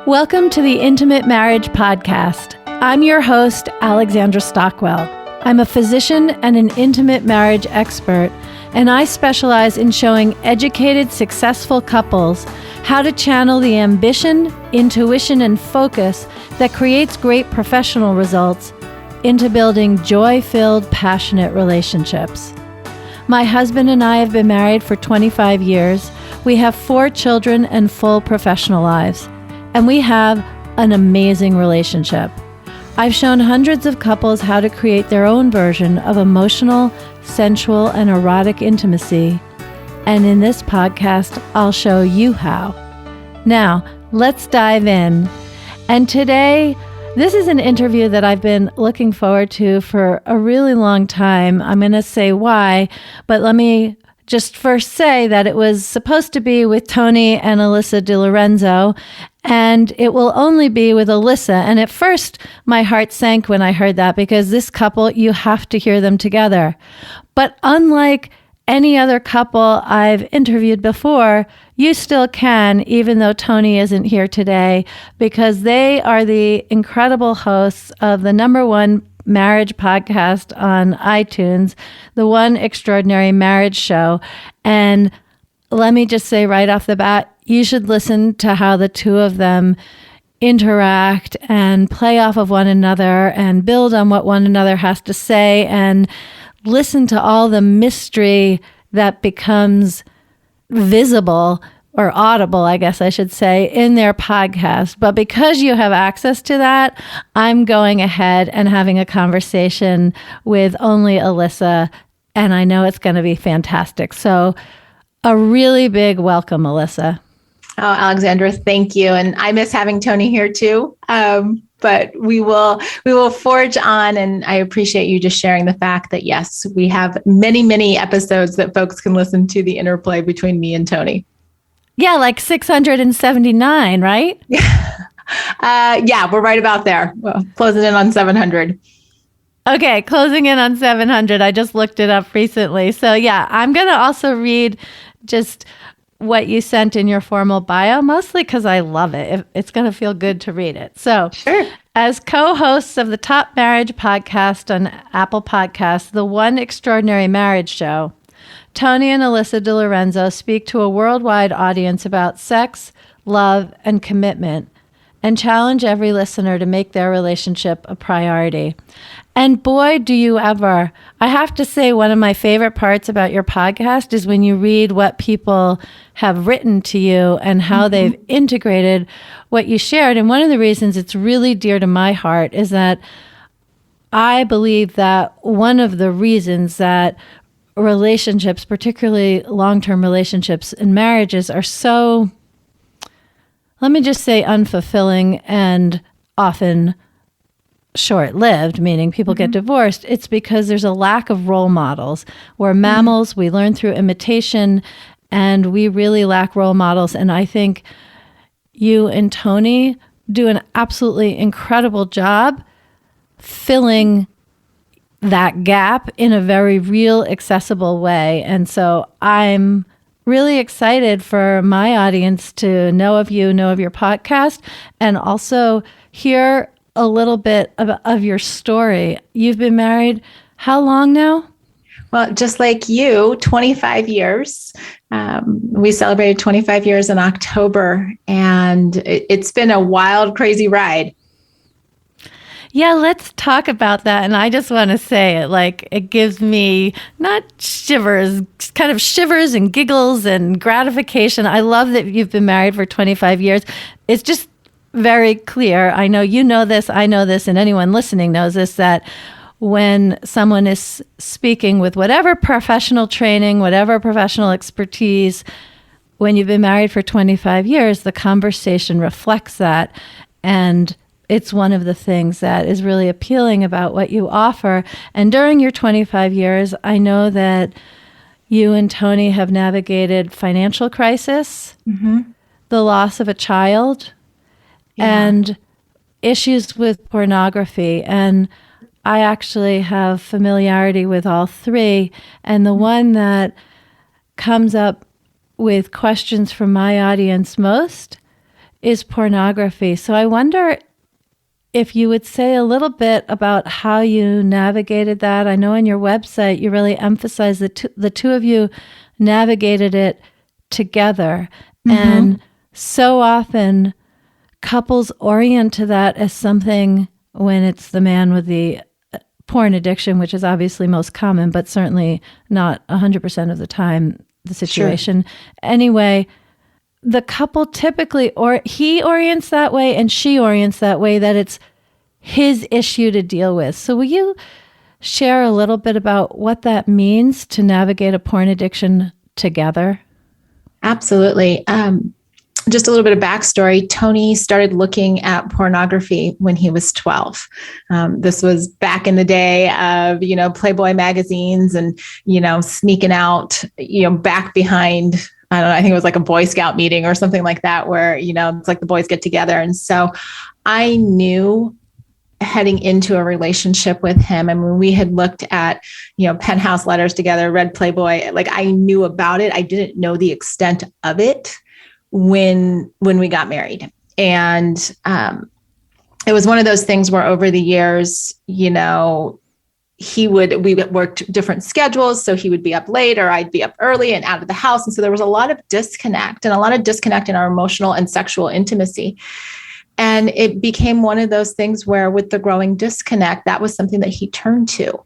Welcome to the Intimate Marriage Podcast. I'm your host, Alexandra Stockwell. I'm a physician and an intimate marriage expert, and I specialize in showing educated, successful couples how to channel the ambition, intuition, and focus that creates great professional results into building joy-filled, passionate relationships. My husband and I have been married for 25 years. We have 4 children and full professional lives, and we have an amazing relationship. I've shown hundreds of couples how to create their own version of emotional, sensual, and erotic intimacy. And in this podcast, I'll show you how. Now, let's dive in. And today, this is an interview that I've been looking forward to for a really long time. I'm going to say why, but let me just first say that it was supposed to be with Tony and Alisa DeLorenzo, and it will only be with Alisa. And at first, my heart sank when I heard that, because this couple, you have to hear them together. But unlike any other couple I've interviewed before, you still can, even though Tony isn't here today, because they are the incredible hosts of the #1 marriage podcast on iTunes, the One Extraordinary Marriage Show. And let me just say right off the bat, you should listen to how the two of them interact and play off of one another and build on what one another has to say, and listen to all the mystery that becomes visible or audible, I guess I should say, in their podcast. But because you have access to that, I'm going ahead and having a conversation with only Alisa, and I know it's going to be fantastic. So a really big welcome, Alisa. Oh, Alexandra, thank you. And I miss having Tony here too. But we will forge on, and I appreciate you just sharing the fact that, yes, we have many, many episodes that folks can listen to the interplay between me and Tony. Yeah, like 679, right? Yeah, we're right about there. Well, closing in on 700. Okay, closing in on 700. I just looked it up recently. So yeah, I'm going to also read just what you sent in your formal bio, mostly because I love it. It's going to feel good to read it. So sure. As co-hosts of the top marriage podcast on Apple Podcasts, the One Extraordinary Marriage Show, Tony and Alisa DeLorenzo speak to a worldwide audience about sex, love, and commitment, and challenge every listener to make their relationship a priority. And boy, do you ever. I have to say, one of my favorite parts about your podcast is when you read what people have written to you and how they've integrated what you shared. And one of the reasons it's really dear to my heart is that I believe that one of the reasons that relationships, particularly long-term relationships and marriages, are so, let me just say, unfulfilling and often short-lived, meaning people get divorced, it's because there's a lack of role models. We're mammals, we learn through imitation, and we really lack role models. And I think you and Tony do an absolutely incredible job filling that gap in a very real, accessible way. And so I'm really excited for my audience to know of you, know of your podcast, and also hear a little bit of your story. You've been married how long now? Well, just like you, 25 years. We celebrated 25 years in October, and it's been a wild, crazy ride. Yeah, let's talk about that. And I just want to say it, like, it gives me not shivers, kind of shivers and giggles and gratification. I love that you've been married for 25 years. It's just very clear. I know you know this, I know this, and anyone listening knows this, that when someone is speaking with whatever professional training, whatever professional expertise, when you've been married for 25 years, the conversation reflects that. And it's one of the things that is really appealing about what you offer. And during your 25 years, I know that you and Tony have navigated financial crisis, the loss of a child, and issues with pornography. And I actually have familiarity with all three. And the one that comes up with questions from my audience most is pornography. So I wonder if you would say a little bit about how you navigated that. I know on your website you really emphasize that the two of you navigated it together. And so often couples orient to that as something when it's the man with the porn addiction, which is obviously most common, but certainly not 100% of the time the situation. Sure. Anyway, the couple typically, or he orients that way and she orients that way, that it's his issue to deal with. So will you share a little bit about what that means to navigate a porn addiction together? Absolutely. Just a little bit of backstory. Tony started looking at pornography when he was 12. This was back in the day of, Playboy magazines and, sneaking out, back behind, I don't know, I think it was like a Boy Scout meeting or something like that, where, it's like the boys get together. And so I knew heading into a relationship with him, and when we had looked at, penthouse letters together, read Playboy, like I knew about it. I didn't know the extent of it when we got married. And it was one of those things where over the years, we worked different schedules. So he would be up late or I'd be up early and out of the house. And so there was a lot of disconnect in our emotional and sexual intimacy. And it became one of those things where with the growing disconnect, that was something that he turned to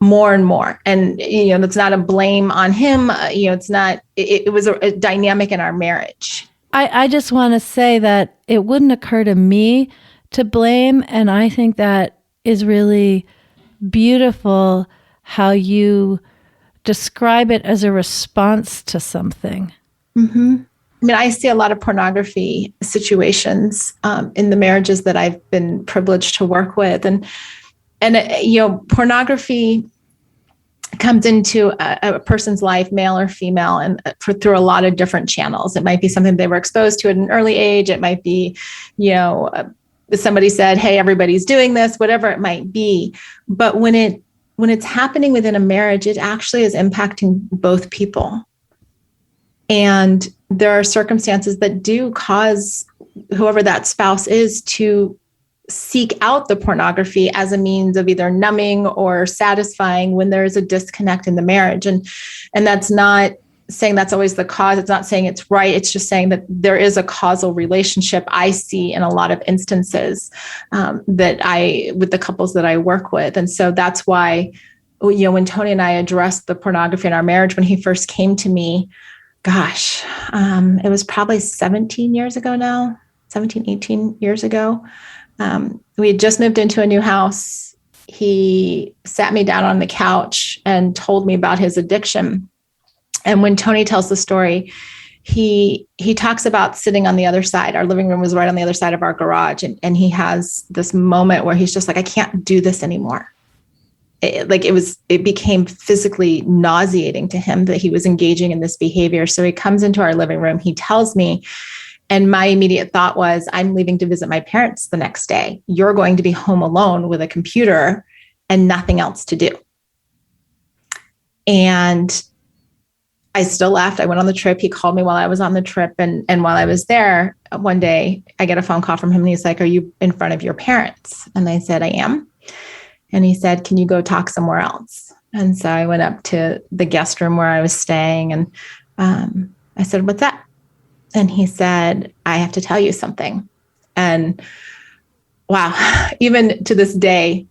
more and more. And, that's not a blame on him. It was a dynamic in our marriage. I just want to say that it wouldn't occur to me to blame. And I think that is really beautiful how you describe it as a response to something. Mm-hmm. I mean, I see a lot of pornography situations in the marriages that I've been privileged to work with. And pornography comes into a person's life, male or female, and through a lot of different channels. It might be something they were exposed to at an early age. It might be, somebody said, hey, everybody's doing this, whatever it might be. But when it's happening within a marriage, it actually is impacting both people. And there are circumstances that do cause whoever that spouse is to seek out the pornography as a means of either numbing or satisfying when there is a disconnect in the marriage. And that's not saying that's always the cause. It's not saying it's right. It's just saying that there is a causal relationship I see in a lot of instances with the couples that I work with. And so that's why, when Tony and I addressed the pornography in our marriage, when he first came to me, it was probably 17 years ago now, 17, 18 years ago. We had just moved into a new house. He sat me down on the couch and told me about his addiction. And when Tony tells the story, he talks about sitting on the other side. Our living room was right on the other side of our garage. And he has this moment where he's just like, I can't do this anymore. It became physically nauseating to him that he was engaging in this behavior. So he comes into our living room, he tells me, and my immediate thought was, I'm leaving to visit my parents the next day. You're going to be home alone with a computer and nothing else to do. And I still left. I went on the trip. He called me while I was on the trip. And while I was there, one day I get a phone call from him and he's like, are you in front of your parents? And I said, I am. And he said, can you go talk somewhere else? And so I went up to the guest room where I was staying. And I said, what's that? And he said, I have to tell you something. And wow, even to this day,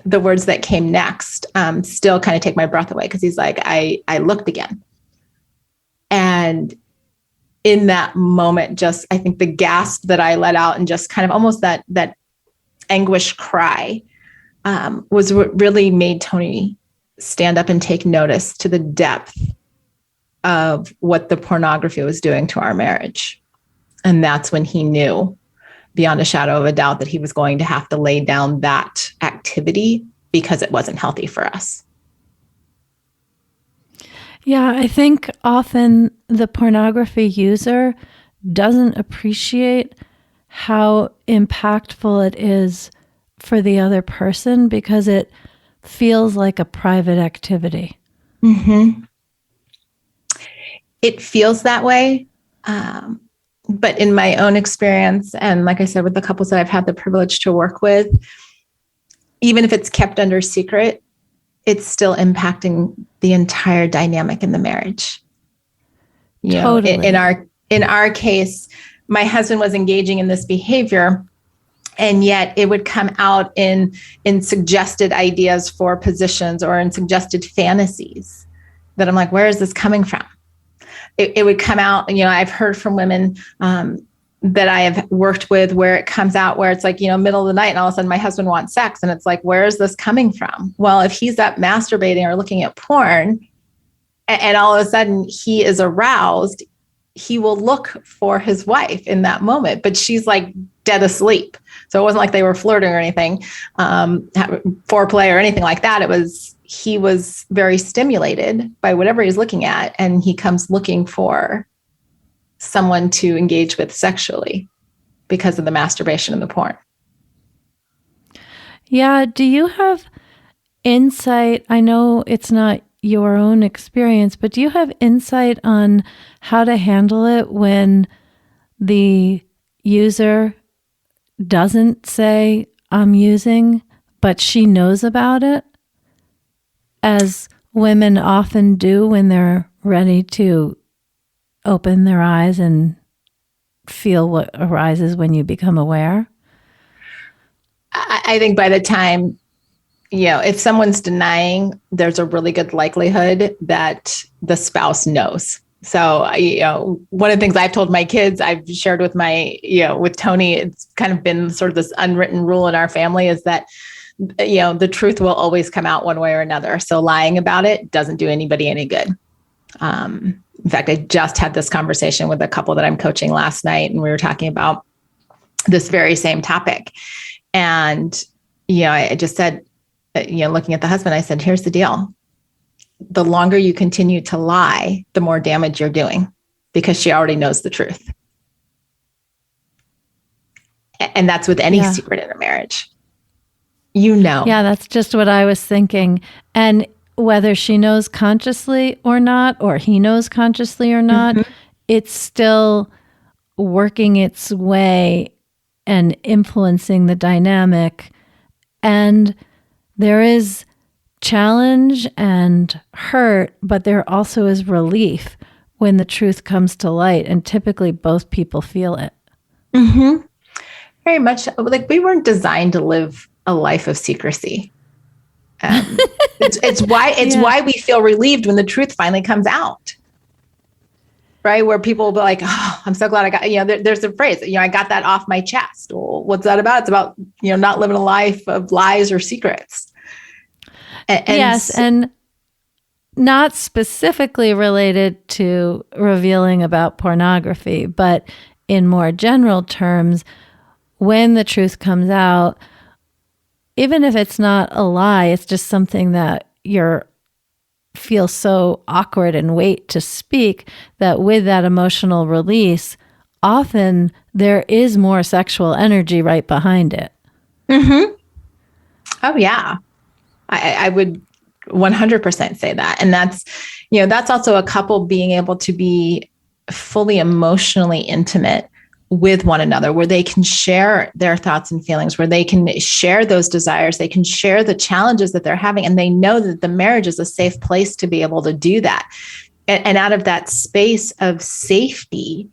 the words that came next still kind of take my breath away, because he's like, I looked again. And in that moment, just, I think the gasp that I let out and just kind of almost that anguish cry was what really made Tony stand up and take notice to the depth of what the pornography was doing to our marriage. And that's when he knew beyond a shadow of a doubt that he was going to have to lay down that activity because it wasn't healthy for us. Yeah, I think often the pornography user doesn't appreciate how impactful it is for the other person because it feels like a private activity. Mm-hmm. It feels that way. But in my own experience, and like I said, with the couples that I've had the privilege to work with, even if it's kept under secret, it's still impacting the entire dynamic in the marriage. You Totally. know, in our case, my husband was engaging in this behavior, and yet it would come out in suggested ideas for positions or in suggested fantasies that I'm like, where is this coming from? It would come out, I've heard from women that I have worked with where it comes out where it's like, middle of the night and all of a sudden my husband wants sex. And it's like, where is this coming from? Well, if he's up masturbating or looking at porn and all of a sudden he is aroused, he will look for his wife in that moment, but she's like dead asleep. So it wasn't like they were flirting or anything, foreplay or anything like that. He was very stimulated by whatever he's looking at, and he comes looking for someone to engage with sexually because of the masturbation and the porn. Yeah. Do you have insight? I know it's not your own experience, but do you have insight on how to handle it when the user doesn't say, I'm using, but she knows about it? As women often do when they're ready to open their eyes and feel what arises when you become aware? I think by the time, if someone's denying, there's a really good likelihood that the spouse knows. So, one of the things I've told my kids, I've shared with with Tony, it's kind of been sort of this unwritten rule in our family is that the truth will always come out one way or another. So lying about it doesn't do anybody any good. In fact, I just had this conversation with a couple that I'm coaching last night, and we were talking about this very same topic. And, I just said, looking at the husband, I said, here's the deal. The longer you continue to lie, the more damage you're doing because she already knows the truth. And that's with any secret in a marriage. Yeah, that's just what I was thinking. And whether she knows consciously or not, or he knows consciously or not, it's still working its way and influencing the dynamic. And there is challenge and hurt, but there also is relief when the truth comes to light. And typically both people feel it. Very much like we weren't designed to live a life of secrecy. It's why we feel relieved when the truth finally comes out, right? Where people will be like, "Oh, I'm so glad I got." There's a phrase, I got that off my chest. Well, what's that about? It's about not living a life of lies or secrets. And not specifically related to revealing about pornography, but in more general terms, when the truth comes out, even if it's not a lie, it's just something that feel so awkward and wait to speak, that with that emotional release, often there is more sexual energy right behind it. Oh yeah. I would 100% say that. And that's also a couple being able to be fully emotionally intimate with one another, where they can share their thoughts and feelings, where they can share those desires, they can share the challenges that they're having, and they know that the marriage is a safe place to be able to do that. And out of that space of safety,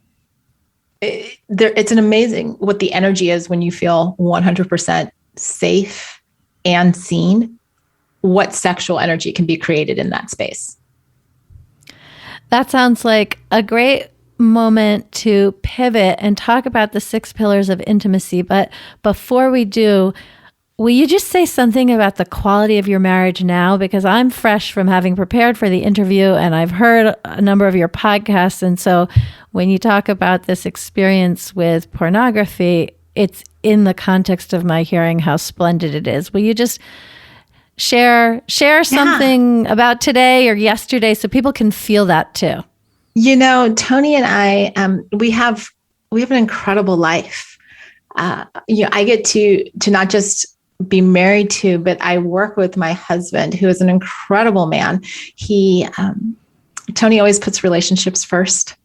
it's an amazing what the energy is when you feel 100% safe and seen, what sexual energy can be created in that space. That sounds like a great moment to pivot and talk about the 6 pillars of intimacy. But before we do, will you just say something about the quality of your marriage now? Because I'm fresh from having prepared for the interview and I've heard a number of your podcasts. And so when you talk about this experience with pornography, it's in the context of my hearing how splendid it is. Will you just share something about today or yesterday so people can feel that too? Tony and I, we have an incredible life. I get to not just be married to, but I work with my husband, who is an incredible man. Tony always puts relationships first.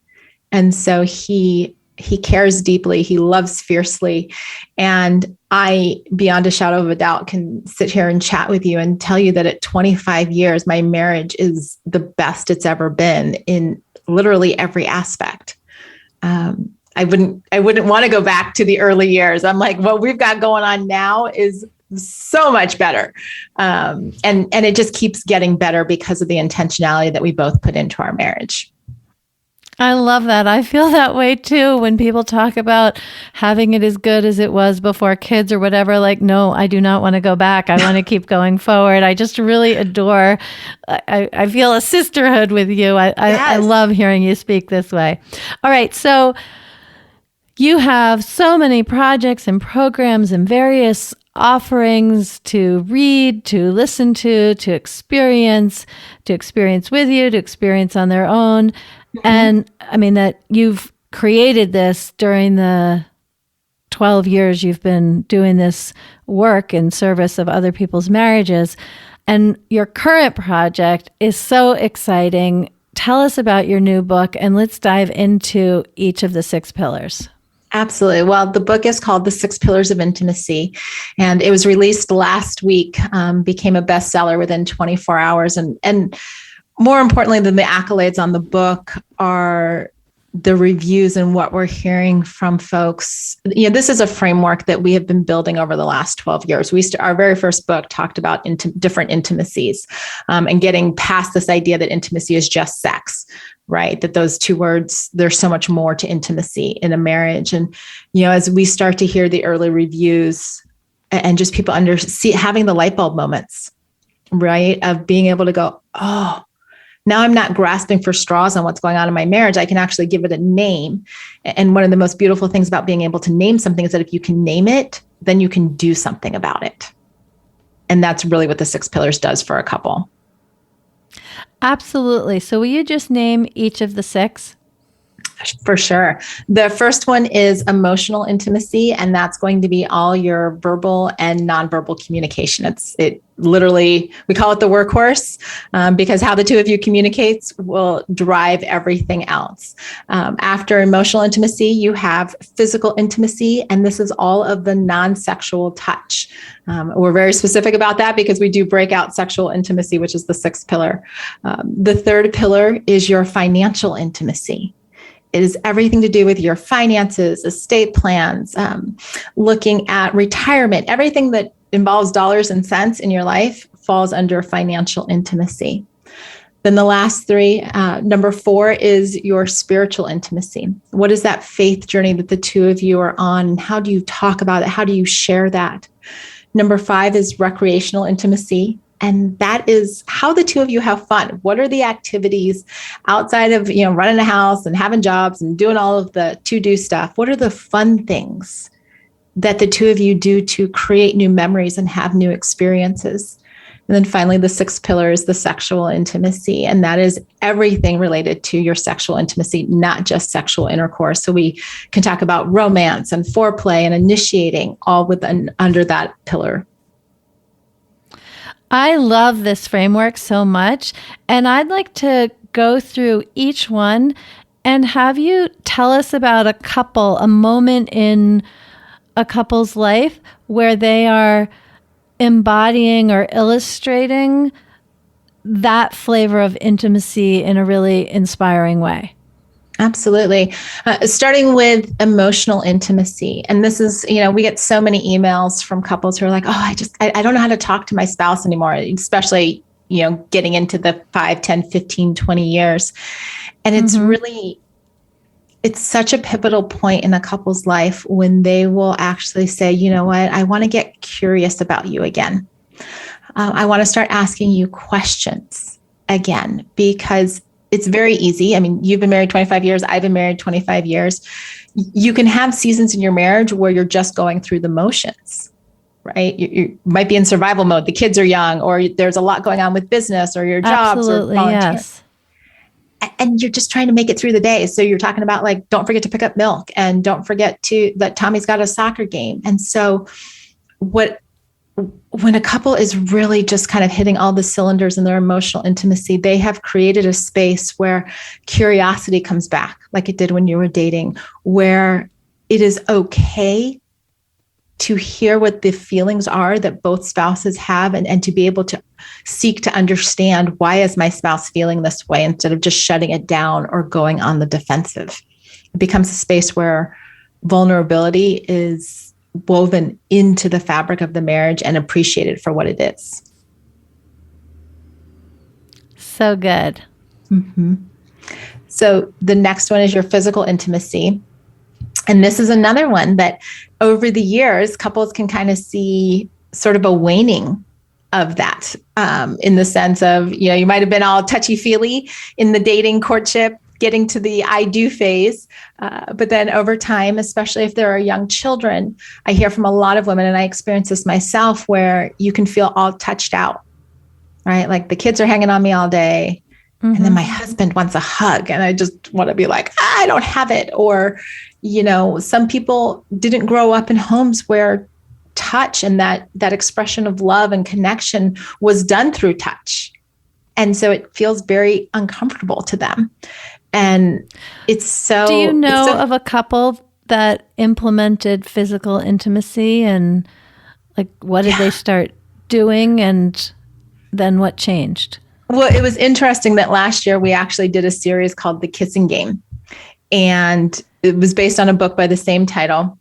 And so he He cares deeply. He loves fiercely. And I, beyond a shadow of a doubt, can sit here and chat with you and tell you that at 25 years, my marriage is the best it's ever been in literally every aspect. I wouldn't want to go back to the early years. I'm like, what we've got going on now is so much better. And it just keeps getting better because of the intentionality that we both put into our marriage. I love that. I feel that way too. When people talk about having it as good as it was before kids or whatever, like, no, I do not want to go back. I want to keep going forward. I just really adore, I feel a sisterhood with you. I love hearing you speak this way. All right. So you have so many projects and programs and various offerings to read, to listen to experience with you, to experience on their own. And I mean, that you've created this during the 12 years you've been doing this work in service of other people's marriages. And your current project is so exciting. Tell us about your new book, and let's dive into each of the 6 pillars. Absolutely. Well, the book is called The 6 Pillars of Intimacy, and it was released last week, became a bestseller within 24 hours. And more importantly than the accolades on the book are the reviews and what we're hearing from folks. This is a framework that we have been building over the last 12 years. Our very first book talked about different intimacies, and getting past this idea that intimacy is just sex, right? That those 2 words, there's so much more to intimacy in a marriage. And, as we start to hear the early reviews and just people having the light bulb moments, right? Of being able to go, oh, now I'm not grasping for straws on what's going on in my marriage. I can actually give it a name. And one of the most beautiful things about being able to name something is that if you can name it, then you can do something about it. And that's really what the 6 pillars does for a couple. Absolutely. So will you just name each of the 6? For sure. The first one is emotional intimacy, and that's going to be all your verbal and nonverbal communication. It literally, we call it the workhorse, because how the 2 of you communicates will drive everything else. After emotional intimacy, you have physical intimacy, and this is all of the non-sexual touch. We're very specific about that because we do break out sexual intimacy, which is the 6th pillar. The 3rd pillar is your financial intimacy. It is everything to do with your finances, estate plans, looking at retirement. Everything that involves dollars and cents in your life falls under financial intimacy. Then the last 3, number 4 is your spiritual intimacy. What is that faith journey that the 2 of you are on? And how do you talk about it? How do you share that? Number 5 is recreational intimacy. And that is how the 2 of you have fun. What are the activities outside of, running a house and having jobs and doing all of the to-do stuff? What are the fun things that the 2 of you do to create new memories and have new experiences? And then finally, the 6th pillar is the sexual intimacy. And that is everything related to your sexual intimacy, not just sexual intercourse. So we can talk about romance and foreplay and initiating all under that pillar. I love this framework so much, and I'd like to go through each one and have you tell us about a moment in a couple's life where they are embodying or illustrating that flavor of intimacy in a really inspiring way. Absolutely. Starting with emotional intimacy. And this is, we get so many emails from couples who are like, oh, I don't know how to talk to my spouse anymore, especially, getting into the 5, 10, 15, 20 years. And it's really, it's such a pivotal point in a couple's life when they will actually say, you know what, I want to get curious about you again. I want to start asking you questions again, because it's very easy. I mean, you've been married 25 years. I've been married 25 years. You can have seasons in your marriage where you're just going through the motions, right? You might be in survival mode. The kids are young, or there's a lot going on with business or your jobs. Absolutely, or volunteer. yes. And you're just trying to make it through the day. So you're talking about like, don't forget to pick up milk, and don't forget that Tommy's got a soccer game. And so what when a couple is really just kind of hitting all the cylinders in their emotional intimacy, they have created a space where curiosity comes back, like it did when you were dating, where it is okay to hear what the feelings are that both spouses have, and to be able to seek to understand, why is my spouse feeling this way, instead of just shutting it down or going on the defensive. It becomes a space where vulnerability is woven into the fabric of the marriage and appreciated for what it is. So good. Mm-hmm. So the next one is your physical intimacy. And this is another one that over the years, couples can kind of see sort of a waning of that, in the sense of, you might have been all touchy-feely in the dating courtship, getting to the I do phase. But then over time, especially if there are young children, I hear from a lot of women, and I experience this myself, where you can feel all touched out, right? Like the kids are hanging on me all day. Mm-hmm. And then my husband wants a hug, and I just want to be like, I don't have it. Or, some people didn't grow up in homes where touch and that expression of love and connection was done through touch. And so it feels very uncomfortable to them. And it's so... Do you know of a couple that implemented physical intimacy, and like, what did they start doing, and then what changed? Well, it was interesting that last year we actually did a series called The Kissing Game, and it was based on a book by the same title.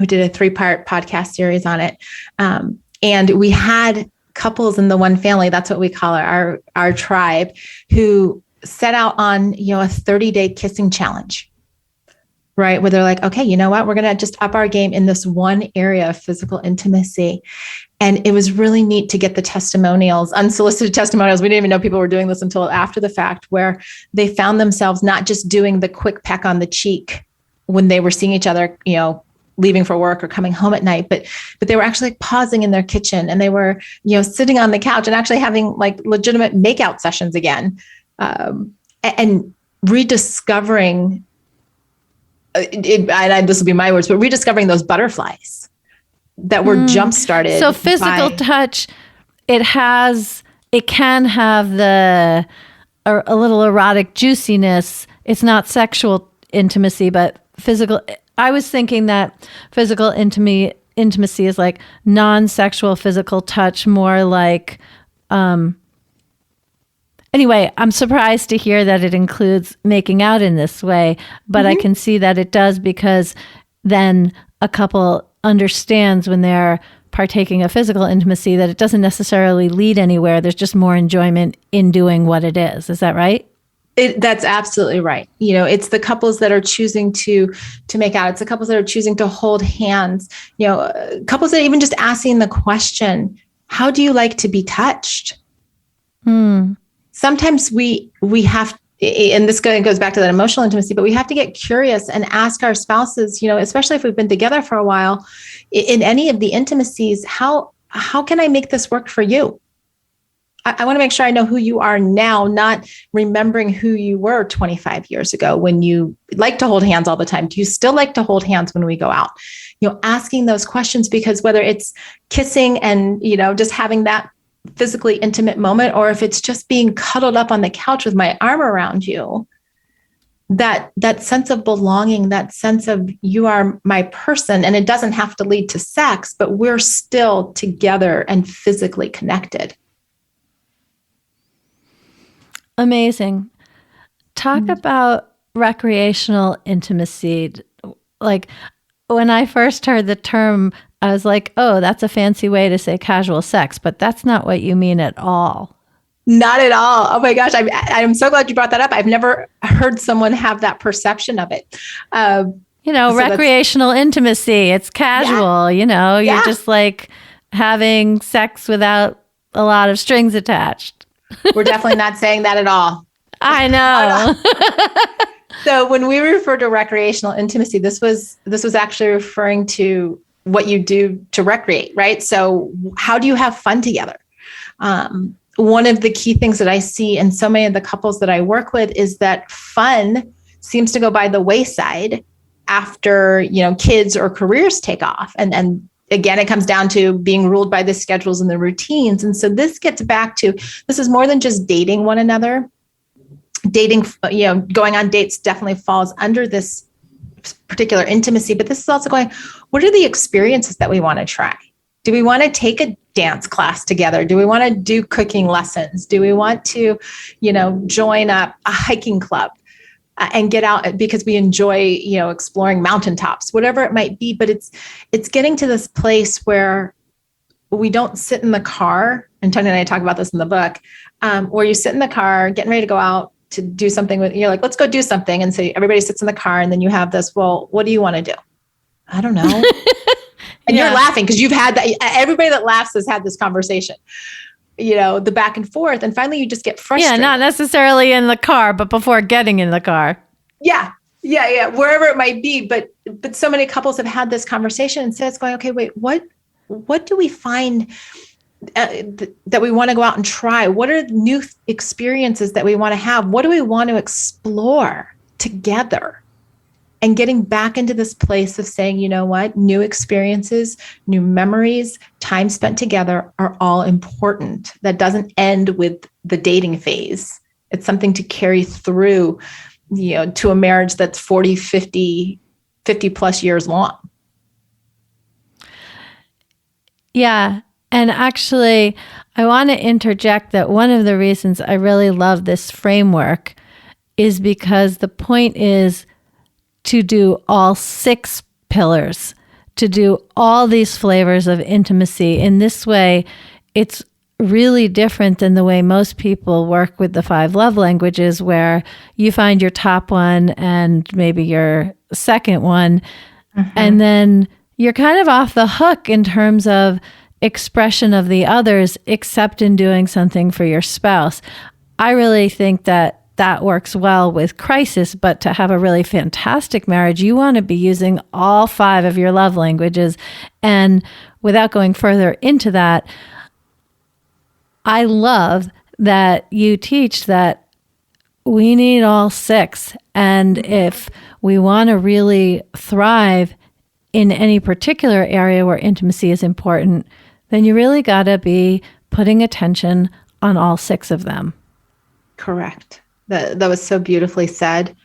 We did a 3-part podcast series on it. And we had couples in the one family, that's what we call our tribe, who set out on, a 30-day kissing challenge, right? Where they're like, okay, you know what? We're going to just up our game in this one area of physical intimacy. And it was really neat to get the testimonials, unsolicited testimonials. We didn't even know people were doing this until after the fact, where they found themselves not just doing the quick peck on the cheek when they were seeing each other, leaving for work or coming home at night, but they were actually pausing in their kitchen, and they were, sitting on the couch and actually having like legitimate makeout sessions again, and rediscovering, this will be my words, but rediscovering those butterflies that were jump-started. So physical touch, it can have a little erotic juiciness. It's not sexual intimacy, but physical. I was thinking that physical intimacy is like non-sexual physical touch, more like, anyway, I'm surprised to hear that it includes making out in this way, but I can see that it does, because then a couple understands when they're partaking of physical intimacy that it doesn't necessarily lead anywhere. There's just more enjoyment in doing what it is. Is that right? That's absolutely right. It's the couples that are choosing to make out. It's the couples that are choosing to hold hands. Couples that are even just asking the question, how do you like to be touched? Sometimes we have, and this goes back to that emotional intimacy, but we have to get curious and ask our spouses, especially if we've been together for a while, in any of the intimacies, how can I make this work for you? I want to make sure I know who you are now, not remembering who you were 25 years ago when you like to hold hands all the time. Do you still like to hold hands when we go out? Asking those questions, because whether it's kissing and, just having that physically intimate moment, or if it's just being cuddled up on the couch with my arm around you, that sense of belonging, that sense of you are my person, and it doesn't have to lead to sex, but we're still together and physically connected. Amazing. Talk about recreational intimacy. Like, when I first heard the term, I was like, oh, that's a fancy way to say casual sex, but that's not what you mean at all. Not at all. Oh my gosh. I'm so glad you brought that up. I've never heard someone have that perception of it. So recreational intimacy, it's casual, you're just like having sex without a lot of strings attached. We're definitely not saying that at all. I know. So when we refer to recreational intimacy, this was actually referring to what you do to recreate, right? So how do you have fun together? One of the key things that I see in so many of the couples that I work with is that fun seems to go by the wayside after, kids or careers take off. And again, it comes down to being ruled by the schedules and the routines. And so this gets back to, this is more than just dating one another. Dating, going on dates definitely falls under this particular intimacy, but this is also going, what are the experiences that we want to try? Do we want to take a dance class together? Do we want to do cooking lessons? Do we want to, join a hiking club and get out because we enjoy, exploring mountaintops, whatever it might be. But it's getting to this place where we don't sit in the car. And Tony and I talk about this in the book, where you sit in the car, getting ready to go out to do something with, you're like, let's go do something. And so everybody sits in the car, and then you have this, well, what do you want to do? I don't know. And you're laughing because you've had that. Everybody that laughs has had this conversation, the back and forth. And finally you just get frustrated. Yeah, not necessarily in the car, but before getting in the car. Yeah. Wherever it might be. But so many couples have had this conversation, and so it's going, okay, wait, what do we find that we want to go out and try? What are new experiences that we want to have? What do we want to explore together? And getting back into this place of saying, you know what, new experiences, new memories, time spent together are all important. That doesn't end with the dating phase. It's something to carry through, to a marriage that's 40, 50 plus years long. Yeah. And actually, I want to interject that one of the reasons I really love this framework is because the point is to do all 6 pillars, to do all these flavors of intimacy. In this way, it's really different than the way most people work with the 5 love languages, where you find your top one and maybe your second one, and then you're kind of off the hook in terms of expression of the others, except in doing something for your spouse. I really think that works well with crisis, but to have a really fantastic marriage, you want to be using all 5 of your love languages. And without going further into that, I love that you teach that we need all 6. And if we want to really thrive in any particular area where intimacy is important, then you really got to be putting attention on all 6 of them. Correct. That was so beautifully said.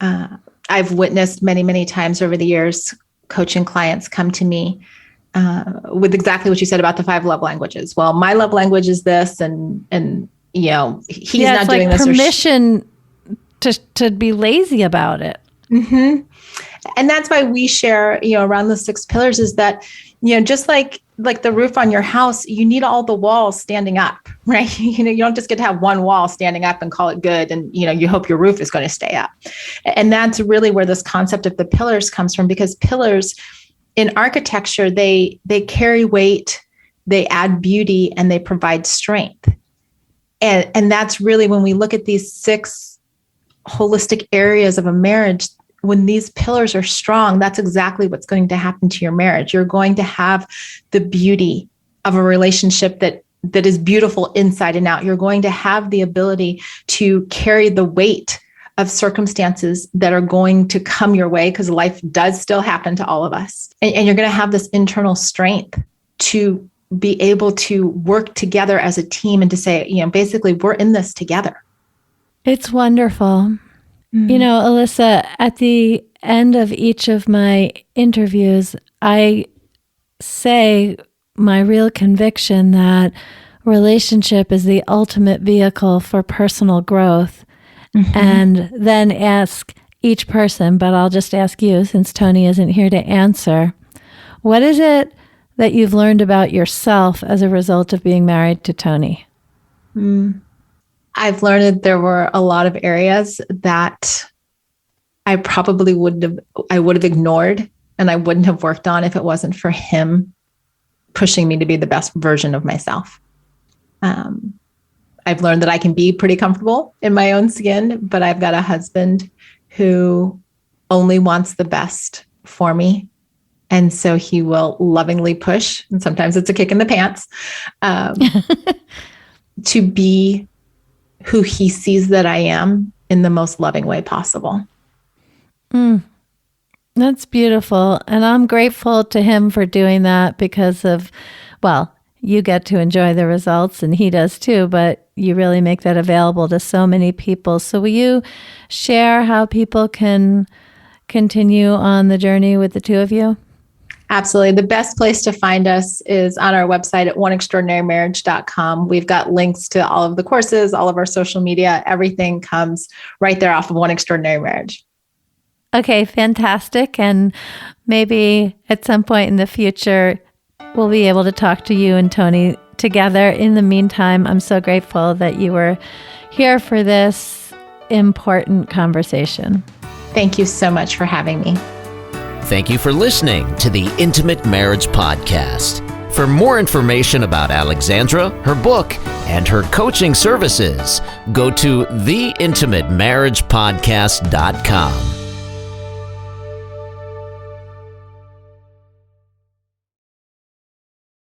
I've witnessed many, many times over the years, coaching clients come to me with exactly what you said about the 5 love languages. Well, my love language is this, and he's not doing this. Permission to be lazy about it. Mm-hmm. And that's why we share, around the 6 pillars is that, just like the roof on your house, you need all the walls standing up, right? You don't just get to have one wall standing up and call it good. And, you hope your roof is going to stay up. And that's really where this concept of the pillars comes from, because pillars in architecture, they carry weight, they add beauty, and they provide strength. And that's really when we look at these 6 holistic areas of a marriage. When these pillars are strong, that's exactly what's going to happen to your marriage. You're going to have the beauty of a relationship that is beautiful inside and out. You're going to have the ability to carry the weight of circumstances that are going to come your way, because life does still happen to all of us. And you're going to have this internal strength to be able to work together as a team and to say, basically, we're in this together. It's wonderful. Alisa, at the end of each of my interviews, I say my real conviction that relationship is the ultimate vehicle for personal growth, and then ask each person, but I'll just ask you since Tony isn't here to answer, what is it that you've learned about yourself as a result of being married to Tony? I've learned that there were a lot of areas that I probably would have ignored and I wouldn't have worked on if it wasn't for him pushing me to be the best version of myself. I've learned that I can be pretty comfortable in my own skin, but I've got a husband who only wants the best for me. And so he will lovingly push, and sometimes it's a kick in the pants, to be who he sees that I am in the most loving way possible. That's beautiful. And I'm grateful to him for doing that because of, well, you get to enjoy the results and he does too, but you really make that available to so many people. So will you share how people can continue on the journey with the two of you? Absolutely. The best place to find us is on our website at oneextraordinarymarriage.com. We've got links to all of the courses, all of our social media. Everything comes right there off of One Extraordinary Marriage. Okay, fantastic. And maybe at some point in the future, we'll be able to talk to you and Tony together. In the meantime, I'm so grateful that you were here for this important conversation. Thank you so much for having me. Thank you for listening to the Intimate Marriage Podcast. For more information about Alexandra, her book, and her coaching services, go to theintimatemarriagepodcast.com.